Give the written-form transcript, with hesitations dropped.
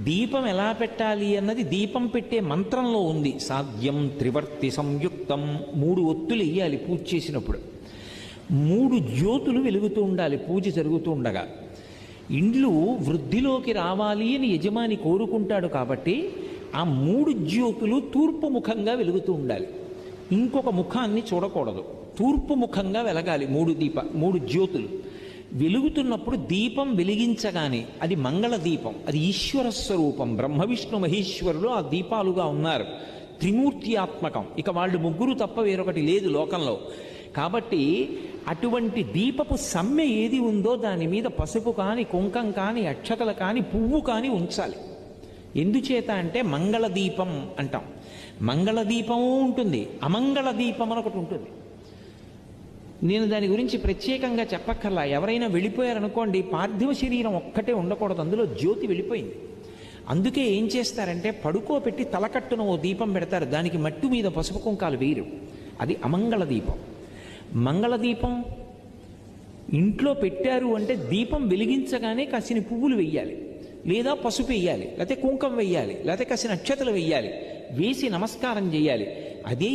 దీపం ఎలా పెట్టాలి అన్నది దీపం పెట్టే మంత్రంలో ఉంది. సాధ్యం త్రివర్తి సంయుక్తం, 3 ఒత్తులు వెయ్యాలి పూజ చేసినప్పుడు. 3 జ్యోతులు వెలుగుతూ ఉండాలి పూజ జరుగుతూ ఉండగా. ఇండ్లు వృద్ధిలోకి రావాలి అని యజమాని కోరుకుంటాడు కాబట్టి ఆ 3 జ్యోతులు తూర్పు ముఖంగా వెలుగుతూ ఉండాలి. ఇంకొక ముఖాన్ని చూడకూడదు, తూర్పు ముఖంగా వెలగాలి 3 జ్యోతులు. వెలుగుతున్నప్పుడు దీపం వెలిగించగానే అది మంగళ దీపం, అది ఈశ్వర స్వరూపం. బ్రహ్మ విష్ణు మహేశ్వరులు ఆ దీపాలుగా ఉన్నారు, త్రిమూర్త్యాత్మకం. ఇక వాళ్ళు ముగ్గురు తప్ప వేరొకటి లేదు లోకంలో. కాబట్టి అటువంటి దీపపు సమ్మె ఏది ఉందో దాని మీద పసుపు కానీ, కుంకం కానీ, అక్షతలు కానీ, పువ్వు కానీ ఉంచాలి. ఎందుచేత అంటే మంగళ దీపం అంటాం. మంగళ దీపము ఉంటుంది, అమంగళ దీపం అని ఒకటి ఉంటుంది. నేను దాని గురించి ప్రత్యేకంగా చెప్పక్కర్లా. ఎవరైనా వెళ్ళిపోయారనుకోండి, పార్థివ శరీరం ఒక్కటే ఉండకూడదు, అందులో జ్యోతి వెళ్ళిపోయింది. అందుకే ఏం చేస్తారంటే పడుకోబెట్టి తలకట్టున ఓ దీపం పెడతారు, దానికి మట్టు మీద పసుపు కుంకాలు వేయరు. అది అమంగళ దీపం. మంగళ దీపం ఇంట్లో పెట్టారు అంటే దీపం వెలిగించగానే కాసిన పువ్వులు వెయ్యాలి, లేదా పసుపు వెయ్యాలి, లేకపోతే కుంకం వెయ్యాలి, లేకపోతే కాసిన అక్షతలు వెయ్యాలి, వేసి నమస్కారం చేయాలి. అదే